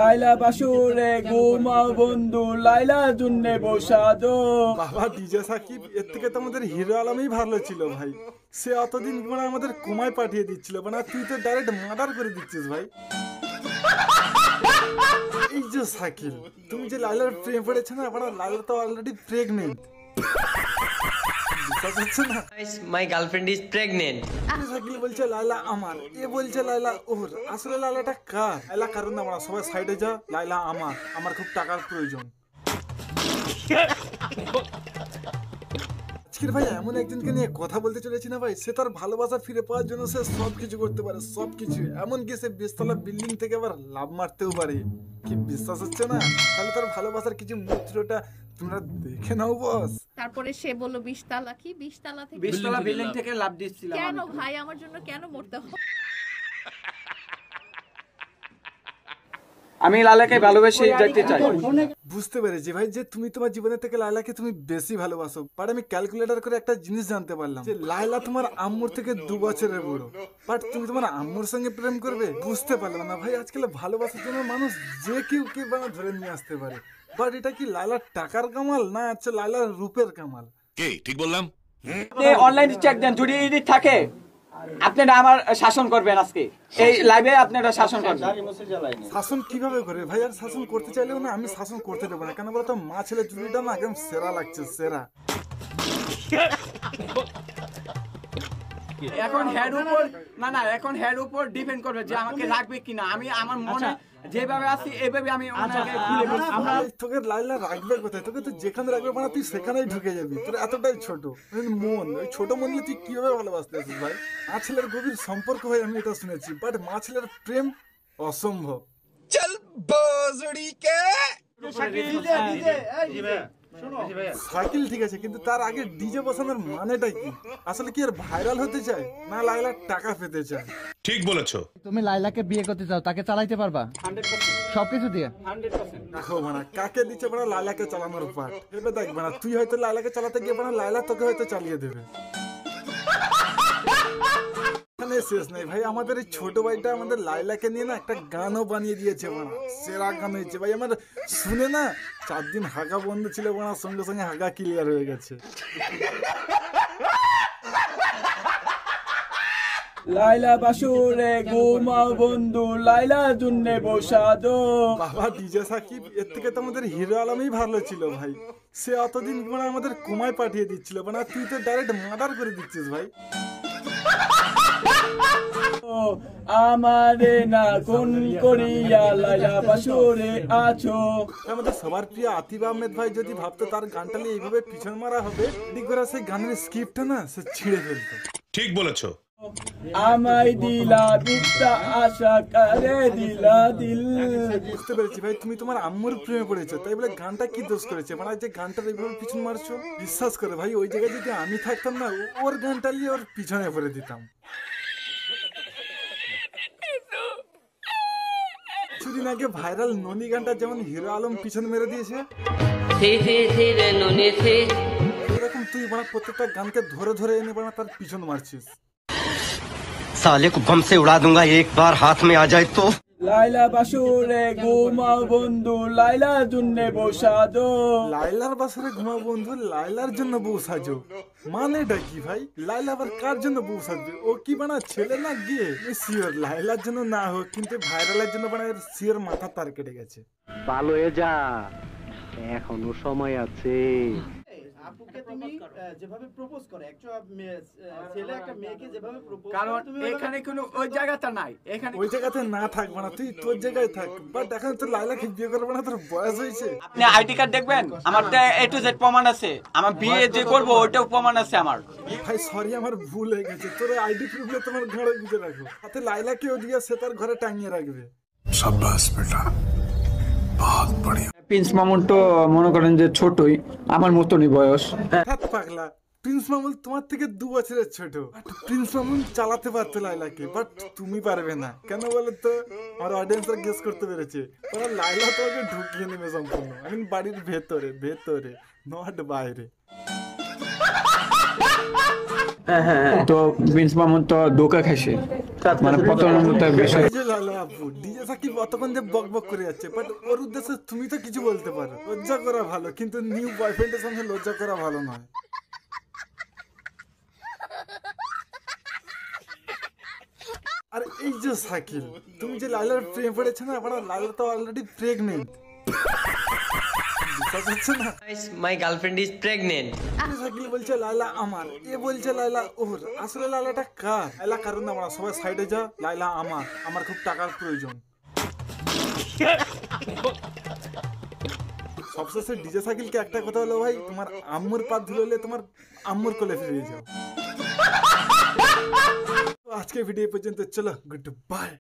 লাইলা বাসুরে ঘুমাও বন্ধু, লাইলা জুন্নে বসাদো। বাবা ডিজে সাকিব, এর থেকে তো আমাদের হিরো আলমই ভালো ছিল ভাই। সে অতদিন মানে আমাদের কুমায় পাঠিয়ে দিচ্ছিল, মানে তুই তো ডাইরেক্ট মার্ডার করে দিচ্ছিস ভাই। এই যে সাকিব, তুমি যে লাইলার প্রেম পড়েছে না, মানে লাইলা তো already pregnant. My girlfriend is pregnant. Sakib বলছে লাইলা আমার, এ বলছে লাইলা ওর। আসলে লাইলাটা কার? লাইলা কারণ না, আমরা সবাই সাইডে যা। লাইলা আমার খুব টাকার প্রয়োজন। আজকের ভাই এমন একজনকে নিয়ে কথা বলতে চলেছি না ভাই, সে তার ভালোবাসা ফিরে পাওয়ার জন্য সে সবকিছু করতে পারে, সবকিছু। এমনকি সে 20 তলা বিল্ডিং থেকে আবার লাভ মারতেও পারে। কি বিশ্বাস হচ্ছে না? তাহলে তার ভালোবাসার কিছু মুহূর্তটা তোমরা দেখে নাও বস। তারপরে সে বলল 20 তালা কি 20 তালা থেকে 20 তলা বিল্ডিং থেকে লাভ দিচ্ছিলাম। কেন ভাই আমার জন্য কেন মরতে হবে? আমি লালাকে ভালোবেসে যেতে চাই। বুঝতে পেরেছি ভাই যে তুমি তোমার জীবনের থেকে লাইলাকে তুমি বেশি ভালোবাসো। বাট আমি ক্যালকুলেটর করে একটা জিনিস জানতে পারলাম যে লাইলা তোমার আম্মুর থেকে 2 বছরের বড়। বাট তুমি তোমার আম্মুর সঙ্গে প্রেম করবে? বুঝতে পারলাম না ভাই। আজকাল ভালোবাসার জন্য মানুষ যে কেউ ধরে নিয়ে আসতে পারে। বাট এটা কি লাইলার টাকার কামাল না হচ্ছে লাইলার রূপের কামাল? কে ঠিক বললাম? অনলাইনে চেক দেন, যদি এডিট থাকে আপনারা আমার শাসন করবেন। আজকে এই লাইভে আপনারা শাসন করবেন। শাসন কিভাবে করে ভাই? আর শাসন করতে চাইলেও না আমি শাসন করতে দেবো না। কেন বলতো, মা ছেলে জুড়িটা না একদম সেরা লাগছে, সেরা। এখন হেড উপর এখন হেড উপর ডিপেন্ড করবে যে আমাকে রাখবে কিনা। আমি আমার মনে যেভাবে আছি এইভাবে আমি ওনাকে খুলে বলছি। আমরা তোকে লাইলা রাখবে কোথায়? তোকে তো যেখানে রাখবে মানে তুই সেখানেই ঢুকে যাবি। তোর এতটাই ছোট মন, ওই ছোট মন নিয়ে তুই কিভাবে ভালোবাসতে আছিস ভাই? মা ছেলের গভীর সম্পর্ক হয় আমি এটা শুনেছি, বাট মা ছেলের প্রেম অসম্ভব। চল বজড়ি কে সাইকেল ঠিক আছে, কিন্তু তার আগে ডিজে বসানোর মানেটা কি? আসলে কি আর ভাইরাল হতে চায় না লাইলা টাকা পেতে চায়? ঠিক বলেছো। তুমি লাইলাকে বিয়ে করতে চাও, তাকে চালাইতে পারবা 100% সবকিছু দিয়ে? 100%। দেখো মানে কাকে দিচ্ছে মানে লাইলাকে চালানোর পাঠ। এবার দেখ মানে তুই হয়তো লাইলাকে চালাতে গিয়ে মানে লাইলা তোকে হয়তো চালিয়ে দেবে। শেষ নেই ভাই, আমাদের এই ছোট ভাইটা আমাদের লাইলাকে নিয়ে না একটা গানও বানিয়ে দিয়েছে। মানে সেরা গান হয়েছে ভাই। আমার শুনে না 4 দিন হাগা বন্ধ ছিল, মানে সঙ্গে সঙ্গে হাগা ক্লিয়ার হয়ে গেছে। লাইলা বাসুরে ঘুমাও বন্ধু, লাইলা জুন্নে বসাদো। বাবা ডিজে সাকিব, এর থেকে তো আমাদের হিরো আলমই ভালো ছিল ভাই। সে অতদিন মানে আমাদের কুমায় পাঠিয়ে দিচ্ছিল, মানে তুই তো ডাইরেক্ট মার্ডার করে দিচ্ছিস ভাই। আমারে না কোন করিয়া লাইলা বাসুরে আছো। আমাদের সবার প্রিয় আতিফ আহমেদ ভাই যদি ভাবতো তার গানটা নিয়ে এইভাবে পিছন মারা হবে, ঠিক করে সেই গানের স্ক্রিপ্টটা না সে ছিঁড়ে ফেলতো। ঠিক বলেছো। আমায় দিলা বিদ্যা আশা করে দিলা দিল। বুঝতে পেরেছি ভাই, তুমি তোমার আম্মুর প্রেমে পড়েছো, তাই বলে গানটা কি দোষ করেছে? মানে যে গানটার এইভাবে পিছন মারছো, বিশ্বাস করে ভাই ওই জায়গায় যদি আমি থাকতাম না, ওর গানটা নিয়ে ওর পিছনে পড়ে দিতাম। কিছুদিন আগে ভাইরাল ননি গানটা যেমন হিরো আলম পিছন মেরে দিয়েছে, এরকম তুই মানে প্রত্যেকটা গানকে ধরে ধরে এনে মানে তার পিছন মারছিস। साले को बम से उड़ा दूंगा एक बार हाथ में आ जाए तो। লাইলা বাসুরে ঘুমাও বন্ধু, লাইলা জুন্নে বসাদো। লাইলার বাসরে ঘুমা বন্ধু, লাইলার জন্য বউ সাজো, মানেটা কি ভাই? লাইলা আবার কার জন্য বউ সাজবে? ও কি বানা ছেলে না গিয়ে? শিওর লাইলার জন্য না হোক, কিন্তু ভাইরালের জন্য বানা শিওর মাথা তার কেটে গেছে। ভালো হয়ে যা, এখনো সময় আছে। আপুকে তুমি যেভাবে প্রপোজ করে ছেলে একটা মেয়েকে যেভাবে প্রপোজ কারণ এখানে কোনো ওই জায়গাটা নাই। এখানে ওই জায়গাতে না থাকবে না, তুই তোর জায়গায় থাক। বাট এখন তো লাইলাকে বিয়ে করবে না, তোর বয়স হয়েছে। আপনি আইডি কার্ড দেখবেন, আমার A to Z প্রমাণ আছে। আমার বিয়ে যে করবো ওইটাও প্রমাণ আছে আমার। ভাই সরি, আমার ভুল হয়ে গেছে। তোর আইডি প্রুফে তোমার ঘরে গুজে রাখো, তাতে লাইলাকে ওদিকে সে তার ঘরে টাঙিয়ে রাখবে। শাবাশ বেটা, বহুত বড়িয়া। প্রিন্স মামুন তো মনে করেন যে ছোটই, আমার মতনই বয়স। পাগলা, প্রিন্স মামুন তোমার থেকে 2 বছরের ছোট। প্রিন্স মামুন চালাতে পারতো লাইলাকে, বাট তুমি পারবে না। কেন বলো তো? আমার অডিয়েন্সরা গেস করতে পেরেছে। ওরা লাইলা তোমাকে ঢুকিয়ে নেবে সম্পূর্ণ। আমি বাড়ির ভেতরে, নট বাইরে। তো প্রিন্স মামুন তো ধোকা খাইছে, মানে প্রতারণার মতো বিষয়। এই যে লালা আপু ডিজে সাকিব অতক্ষণ যে বক বক করে যাচ্ছে, বাট ওর উদ্দেশ্যে তুমি তো কিছু বলতে পারো। লজ্জা করা ভালো, কিন্তু নিউ বয়ফ্রেন্ডের সামনে লজ্জা করা ভালো নয়। আর এই যে সাকিব, তুমি যে লাইলার প্রেম পড়েছো না, আবার লাইলা তো অলরেডি প্রেগনেন্ট। বিশ্বাস হচ্ছে না? Guys, my girlfriend is pregnant. Sakib বলছে লাইলা আমার, এ বলছে লাইলা ওর। আসলে লাইলাটা কার? লাইলা কারণ আমরা সবাই সাইডে যা, লাইলা আমার খুব টাকার প্রয়োজন। সবশেষে ডিজে সাকিলকে একটা কথা হলো, ভাই তোমার আম্মুর পা ধুলে তোমার আম্মুর কোলে ফিরে যাও। আজকে ভিডিও পর্যন্ত, চলো গুড বাই।